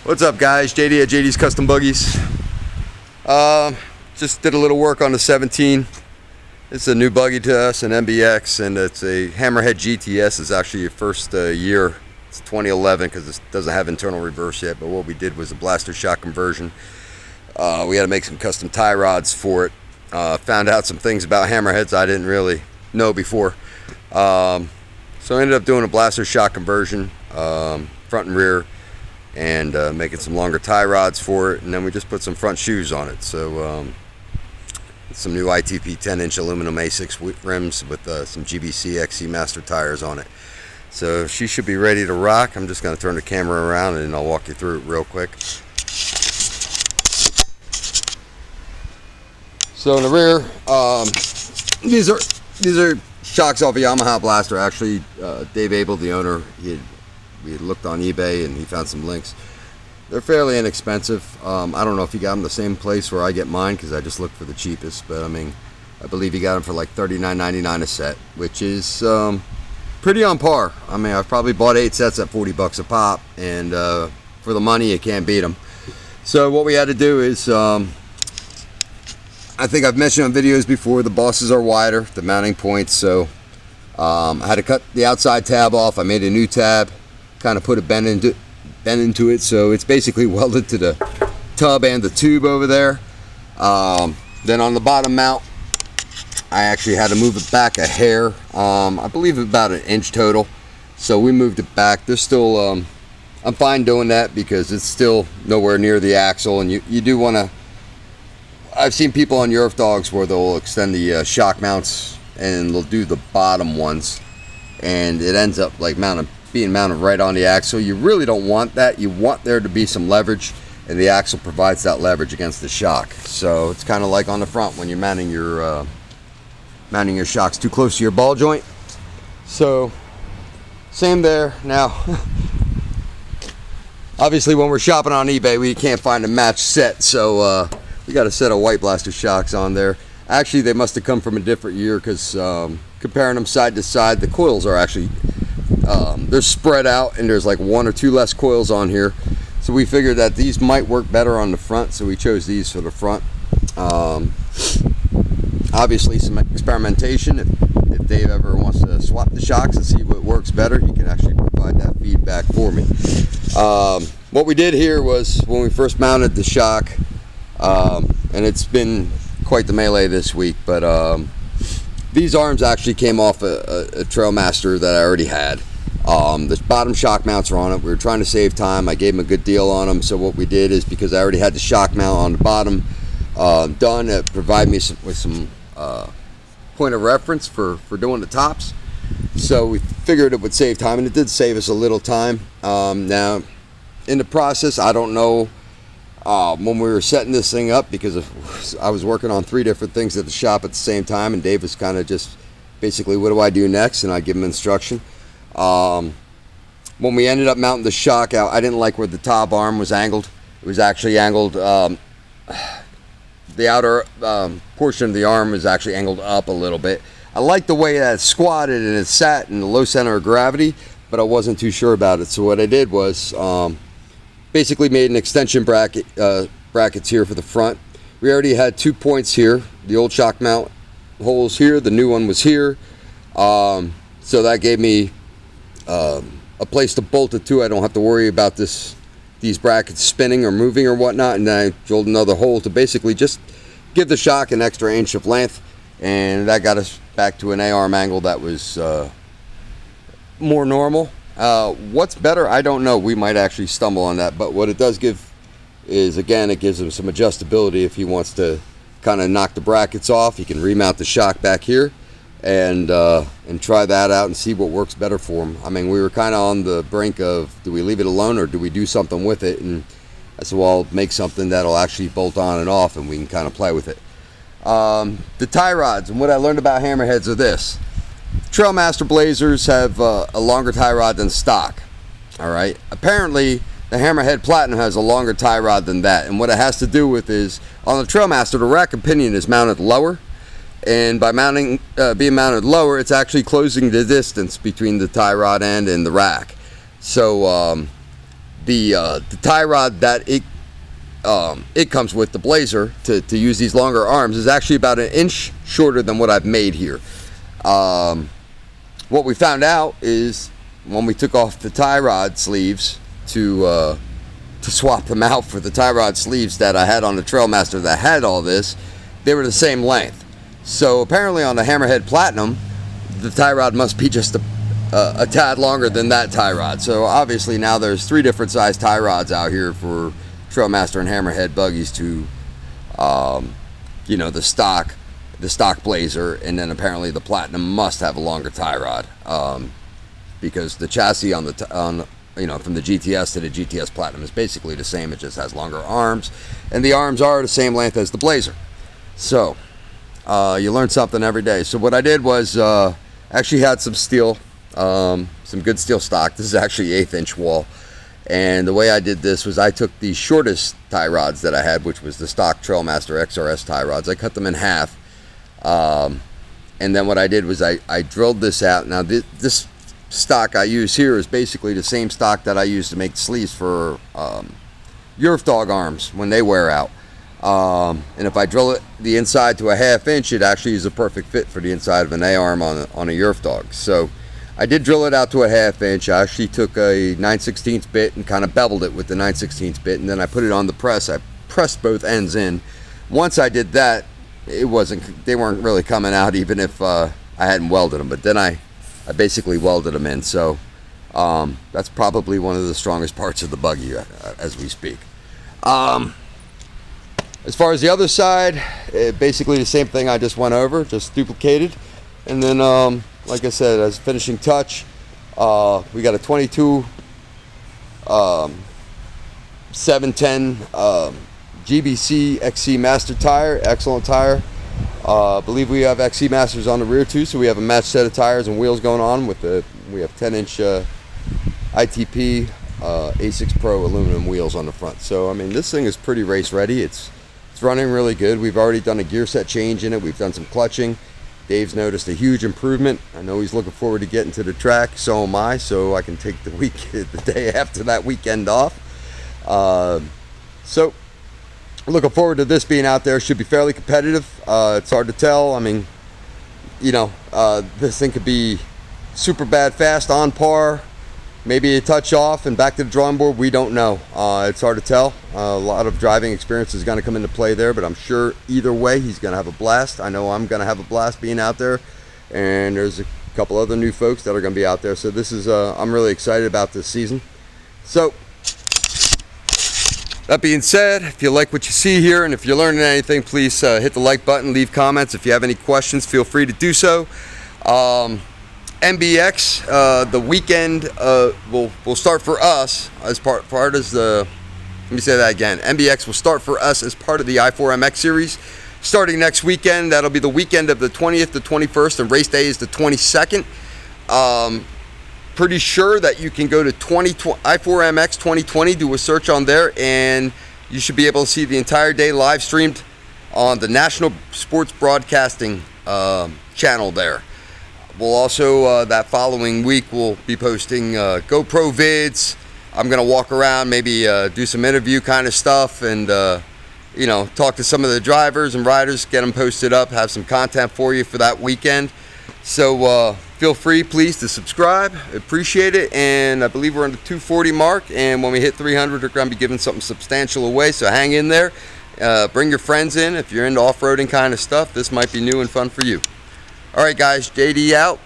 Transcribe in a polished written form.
What's up, guys? JD at JD's Custom Buggies. Just did a little work on the 17. It's a new buggy to us, an MBX, and it's a Hammerhead GTS. It's actually your first year. It's 2011 because it doesn't have internal reverse yet, but what we did was a blaster shock conversion. We had to make some custom tie rods for it. Found out some things about Hammerheads I didn't really know before. So I ended up doing a blaster shock conversion, front and rear, and making some longer tie rods for it, and then we just put some front shoes on it. So some new ITP 10-inch aluminum A6 rims with some GBC XC Master tires on it. So she should be ready to rock. I'm just going to turn the camera around and I'll walk you through it real quick. So in the rear, these are shocks off a Yamaha blaster. Actually, Dave Abel, the owner, we had looked on eBay and he found some links. They're fairly inexpensive. I don't know if he got them the same place where I get mine because I just looked for the cheapest, but I mean, I believe he got them for like $39.99 a set, which is pretty on par. I mean, I've probably bought 8 sets at $40 a pop, and for the money, you can't beat them. So what we had to do is, I think I've mentioned on videos before, the bosses are wider, the mounting points, so I had to cut the outside tab off. I made a new tab, kind of put a bend into it, so it's basically welded to the tub and the tube over there. Then on the bottom mount, I actually had to move it back a hair. I believe about an inch total, so we moved it back. There's still I'm fine doing that because it's still nowhere near the axle, and you do want to. I've seen people on Earth Dogs where they'll extend the shock mounts and they'll do the bottom ones, and it ends up like being mounted right on the axle. You really don't want that. You want there to be some leverage, and the axle provides that leverage against the shock. So it's kind of like on the front when you're mounting your shocks too close to your ball joint. So same there. Now obviously when we're shopping on eBay we can't find a match set, so we got a set of white blaster shocks on there. Actually, they must have come from a different year because comparing them side to side, the coils are actually they're spread out, and there's like 1 or 2 less coils on here. So we figured that these might work better on the front, so we chose these for the front. Obviously some experimentation. If Dave ever wants to swap the shocks and see what works better, he can actually provide that feedback for me. What we did here was when we first mounted the shock, and it's been quite the melee this week, but these arms actually came off a Trailmaster that I already had. The bottom shock mounts are on it. We were trying to save time. I gave him a good deal on them, so what we did is, because I already had the shock mount on the bottom done, it provided me with some point of reference for doing the tops. So we figured it would save time, and it did save us a little time. Now, in the process, I don't know when we were setting this thing up, because I was working on 3 different things at the shop at the same time, and Dave was kind of just basically, what do I do next? And I give him instruction. When we ended up mounting the shock out, I didn't like where the top arm was angled. It was actually angled, the outer portion of the arm was actually angled up a little bit. I liked the way that it squatted and it sat in the low center of gravity, but I wasn't too sure about it. So what I did was basically made an extension brackets here for the front. We already had 2 points here. The old shock mount holes here, the new one was here. So that gave me a place to bolt it to. I don't have to worry about these brackets spinning or moving or whatnot. And then I drilled another hole to basically just give the shock an extra inch of length, and that got us back to an A-arm angle that was more normal. What's better, I don't know. We might actually stumble on that, but what it does give is, again, it gives him some adjustability. If he wants to kind of knock the brackets off, he can remount the shock back here and try that out and see what works better for him. I mean, we were kind of on the brink of, do we leave it alone or do we do something with it? And I said, well, I'll make something that'll actually bolt on and off, and we can kind of play with it. The tie rods, and what I learned about Hammerheads are this. Trailmaster Blazers have a longer tie rod than stock. All right. Apparently, the Hammerhead Platinum has a longer tie rod than that, and what it has to do with is, on the Trailmaster, the rack and pinion is mounted lower, and by being mounted lower, it's actually closing the distance between the tie rod end and the rack. So the tie rod that it comes with, the Blazer, to use these longer arms, is actually about an inch shorter than what I've made here. What we found out is when we took off the tie rod sleeves to swap them out for the tie rod sleeves that I had on the Trailmaster that had all this, they were the same length. So apparently on the Hammerhead Platinum, the tie rod must be just a tad longer than that tie rod. So obviously now there's 3 different size tie rods out here for Trailmaster and Hammerhead buggies to, you know, the stock Blazer, and then apparently the Platinum must have a longer tie rod, because the chassis on you know, from the GTS to the GTS Platinum is basically the same. It just has longer arms, and the arms are the same length as the Blazer. So you learn something every day. So what I did was actually had some steel, some good steel stock. This is actually 1/8 inch wall. And the way I did this was I took the shortest tie rods that I had, which was the stock Trailmaster XRS tie rods. I cut them in half. And then what I did was I drilled this out. Now this stock I use here is basically the same stock that I use to make sleeves for Yerf dog arms when they wear out. And if I drill it the inside to a 1/2 inch, it actually is a perfect fit for the inside of an A-arm on a Yerf dog. So I did drill it out to a 1/2 inch. I actually took a 9/16 bit and kind of beveled it with the 9/16 bit, and then I put it on the press. I pressed both ends in. Once I did that, they weren't really coming out even if I hadn't welded them. But then I basically welded them in. So that's probably one of the strongest parts of the buggy as we speak. As far as the other side, basically the same thing I just went over, just duplicated. And then, like I said, as a finishing touch, we got a 22 710 GBC XC Master tire, excellent tire. I believe we have XC Masters on the rear too, so we have a matched set of tires and wheels going on. We have 10-inch ITP A6 Pro aluminum wheels on the front. So I mean, this thing is pretty race ready. It's running really good. We've already done a gear set change in it. We've done some clutching. Dave's noticed a huge improvement. I know he's looking forward to getting to the track. So am I. So I can take the day after that weekend off. So looking forward to this being out there. Should be fairly competitive. It's hard to tell. I mean, you know, this thing could be super bad fast, on par, maybe a touch off and back to the drawing board. We don't know. It's hard to tell. A lot of driving experience is going to come into play there, but I'm sure either way he's going to have a blast. I know I'm going to have a blast being out there, and there's a couple other new folks that are going to be out there. So this is I'm really excited about this season. So that being said, if you like what you see here and if you're learning anything, please hit the like button, leave comments. If you have any questions, feel free to do so. MBX, the weekend will start for us as part as the, let me say that again, MBX will start for us as part of the i4MX series starting next weekend. That'll be the weekend of the 20th to 21st, and race day is the 22nd. Pretty sure that you can go to i4MX 2020, do a search on there, and you should be able to see the entire day live streamed on the National Sports Broadcasting channel there. We'll also, that following week, we'll be posting GoPro vids. I'm going to walk around, maybe do some interview kind of stuff, and, you know, talk to some of the drivers and riders, get them posted up, have some content for you for that weekend. So feel free, please, to subscribe. Appreciate it. And I believe we're on the 240 mark, and when we hit 300, we're going to be giving something substantial away. So hang in there. Bring your friends in. If you're into off-roading kind of stuff, this might be new and fun for you. All right, guys, JD out.